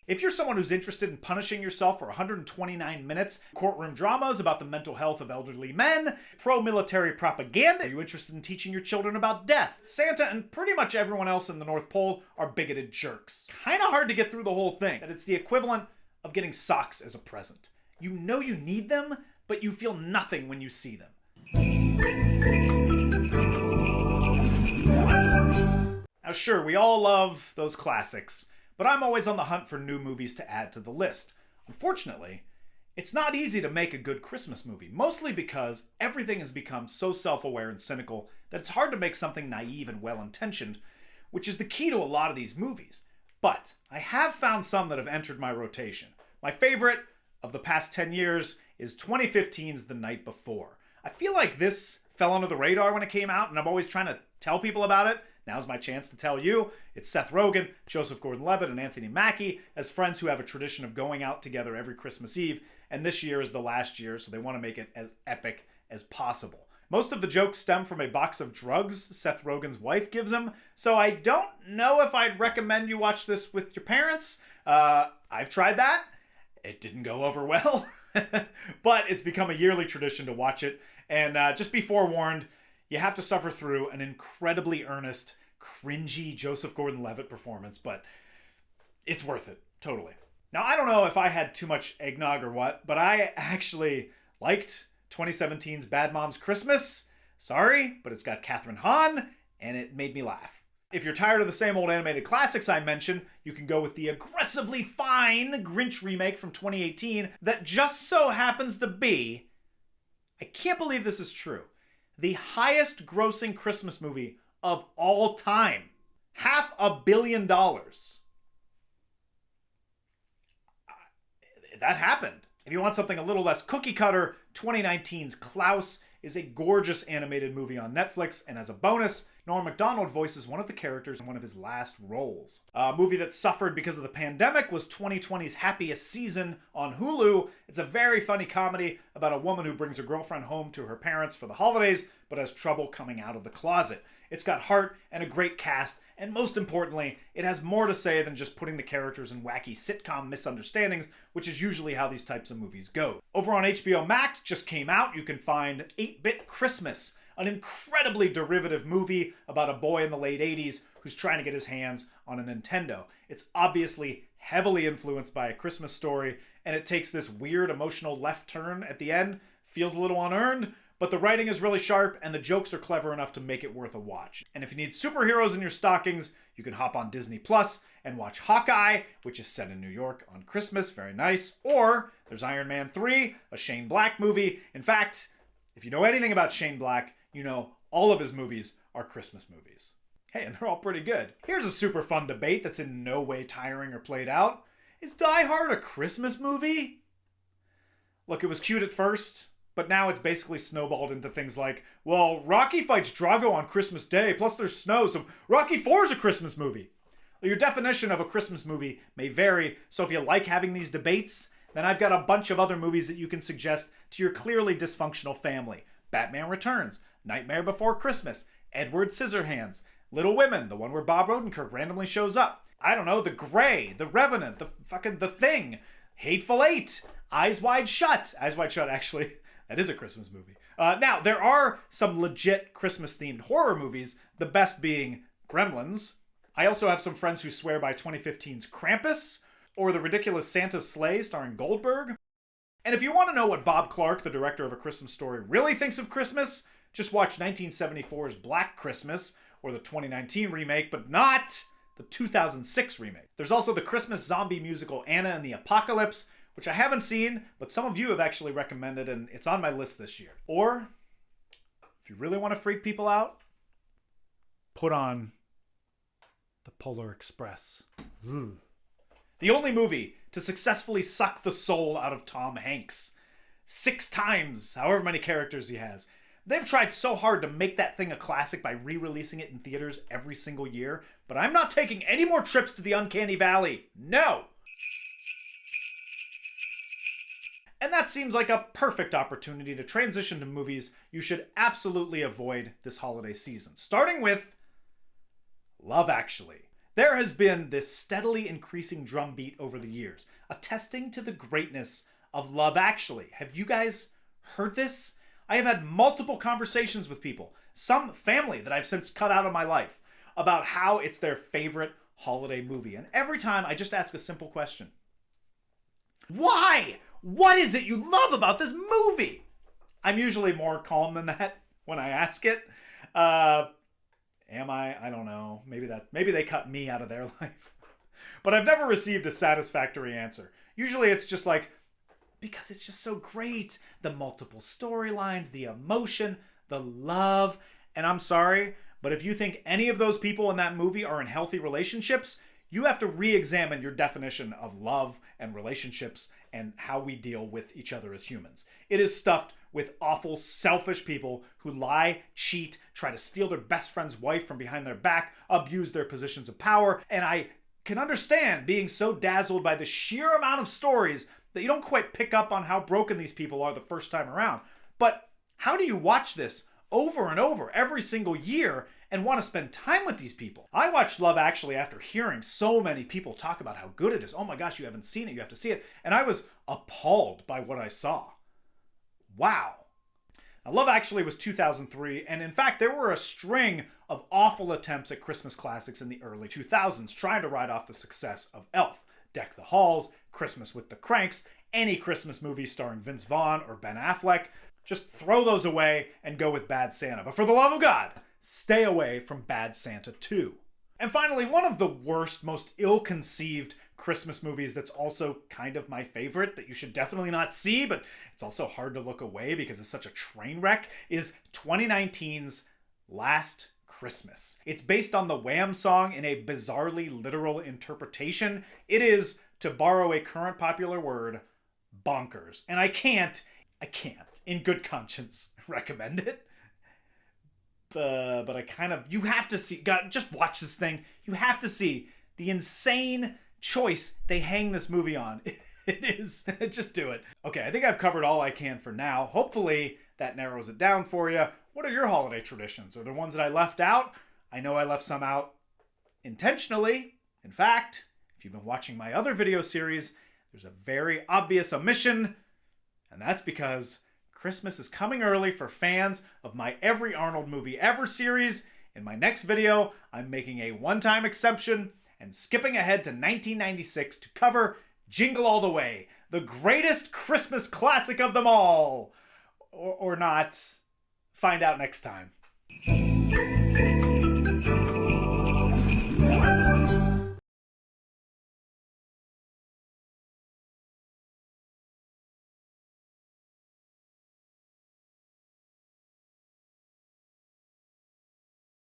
If you're someone who's interested in punishing yourself for 129 minutes, courtroom dramas about the mental health of elderly men, pro-military propaganda, are you interested in teaching your children about death? Santa and pretty much everyone else in the North Pole are bigoted jerks. Kinda hard to get through the whole thing, that it's the equivalent of getting socks as a present. You know you need them, but you feel nothing when you see them. Now sure, we all love those classics, but I'm always on the hunt for new movies to add to the list. Unfortunately, it's not easy to make a good Christmas movie, mostly because everything has become so self-aware and cynical that it's hard to make something naive and well-intentioned, which is the key to a lot of these movies. But I have found some that have entered my rotation. My favorite of the past 10 years is 2015's The Night Before. I feel like this fell under the radar when it came out, and I'm always trying to tell people about it. Now's my chance to tell you. It's Seth Rogen, Joseph Gordon-Levitt, and Anthony Mackie as friends who have a tradition of going out together every Christmas Eve, and this year is the last year, so they want to make it as epic as possible. Most of the jokes stem from a box of drugs Seth Rogen's wife gives him, so I don't know if I'd recommend you watch this with your parents. I've tried that. It didn't go over well, but it's become a yearly tradition to watch it, and just be forewarned, you have to suffer through an incredibly earnest, cringy Joseph Gordon-Levitt performance, but it's worth it, totally. Now, I don't know if I had too much eggnog or what, but I actually liked 2017's Bad Moms Christmas. Sorry, but it's got Kathryn Hahn, and it made me laugh. If you're tired of the same old animated classics I mentioned, you can go with the aggressively fine Grinch remake from 2018 that just so happens to be, I can't believe this is true, the highest grossing Christmas movie of all time. $500 million. That happened. If you want something a little less cookie cutter, 2019's Klaus is a gorgeous animated movie on Netflix, and as a bonus, Norm Macdonald voices one of the characters in one of his last roles. A movie that suffered because of the pandemic was 2020's Happiest Season on Hulu. It's a very funny comedy about a woman who brings her girlfriend home to her parents for the holidays, but has trouble coming out of the closet. It's got heart and a great cast, and most importantly, it has more to say than just putting the characters in wacky sitcom misunderstandings, which is usually how these types of movies go. Over on HBO Max, just came out, you can find 8-Bit Christmas, an incredibly derivative movie about a boy in the late 80s who's trying to get his hands on a Nintendo. It's obviously heavily influenced by A Christmas Story, and it takes this weird emotional left turn at the end. Feels a little unearned, but the writing is really sharp and the jokes are clever enough to make it worth a watch. And if you need superheroes in your stockings, you can hop on Disney Plus and watch Hawkeye, which is set in New York on Christmas, very nice. Or there's Iron Man 3, a Shane Black movie. In fact, if you know anything about Shane Black, you know all of his movies are Christmas movies. Hey, and they're all pretty good. Here's a super fun debate that's in no way tiring or played out. Is Die Hard a Christmas movie? Look, it was cute at first, but now it's basically snowballed into things like, well, Rocky fights Drago on Christmas Day, plus there's snow, so Rocky 4 is a Christmas movie. Well, your definition of a Christmas movie may vary, so if you like having these debates, then I've got a bunch of other movies that you can suggest to your clearly dysfunctional family. Batman Returns, Nightmare Before Christmas, Edward Scissorhands, Little Women, the one where Bob Odenkirk randomly shows up. I don't know, The Grey, The Revenant, The Thing, Hateful Eight, Eyes Wide Shut. Eyes Wide Shut, actually, that is a Christmas movie. Now, there are some legit Christmas-themed horror movies, the best being Gremlins. I also have some friends who swear by 2015's Krampus, or the ridiculous Santa's Sleigh starring Goldberg. And if you want to know what Bob Clark, the director of A Christmas Story, really thinks of Christmas, just watch 1974's Black Christmas, or the 2019 remake, but not the 2006 remake. There's also the Christmas zombie musical Anna and the Apocalypse, which I haven't seen, but some of you have actually recommended, and it's on my list this year. Or, if you really want to freak people out, put on The Polar Express. The only movie to successfully suck the soul out of Tom Hanks. 6 times, however many characters he has. They've tried so hard to make that thing a classic by re-releasing it in theaters every single year, but I'm not taking any more trips to the Uncanny Valley. No! And that seems like a perfect opportunity to transition to movies you should absolutely avoid this holiday season. Starting with Love Actually. There has been this steadily increasing drumbeat over the years, attesting to the greatness of Love Actually. Have you guys heard this? I have had multiple conversations with people, some family that I've since cut out of my life, about how it's their favorite holiday movie. And every time I just ask a simple question. Why? What is it you love about this movie? I'm usually more calm than that when I ask it. Am I? I don't know. Maybe they cut me out of their life. But I've never received a satisfactory answer. Usually it's just like, because it's just so great. The multiple storylines, the emotion, the love. And I'm sorry, but if you think any of those people in that movie are in healthy relationships, you have to re-examine your definition of love and relationships and how we deal with each other as humans. It is stuffed with awful, selfish people who lie, cheat, try to steal their best friend's wife from behind their back, abuse their positions of power, and I can understand being so dazzled by the sheer amount of stories that you don't quite pick up on how broken these people are the first time around. But how do you watch this over and over every single year and want to spend time with these people? I watched Love Actually after hearing so many people talk about how good it is. Oh my gosh, you haven't seen it, you have to see it. And I was appalled by what I saw. Wow. Now, Love Actually was 2003, and in fact, there were a string of awful attempts at Christmas classics in the early 2000s, trying to ride off the success of Elf, Deck the Halls, Christmas with the Cranks, any Christmas movie starring Vince Vaughn or Ben Affleck. Just throw those away and go with Bad Santa. But for the love of God, stay away from Bad Santa 2. And finally, one of the worst, most ill-conceived Christmas movies that's also kind of my favorite, that you should definitely not see, but it's also hard to look away because it's such a train wreck, is 2019's Last Christmas. It's based on the Wham song in a bizarrely literal interpretation. It is, to borrow a current popular word, bonkers. And I can't, in good conscience, recommend it. But I kind of, you have to see, God, just watch this thing. You have to see the insane choice they hang this movie on. It is, just do it. Okay, I think I've covered all I can for now. Hopefully that narrows it down for you. What are your holiday traditions? Are there ones that I left out? I know I left some out intentionally. In fact, if you've been watching my other video series, there's a very obvious omission, and that's because Christmas is coming early for fans of my Every Arnold Movie Ever series. In my next video, I'm making a one-time exception and skipping ahead to 1996 to cover Jingle All the Way, the greatest Christmas classic of them all. Or not. Find out next time.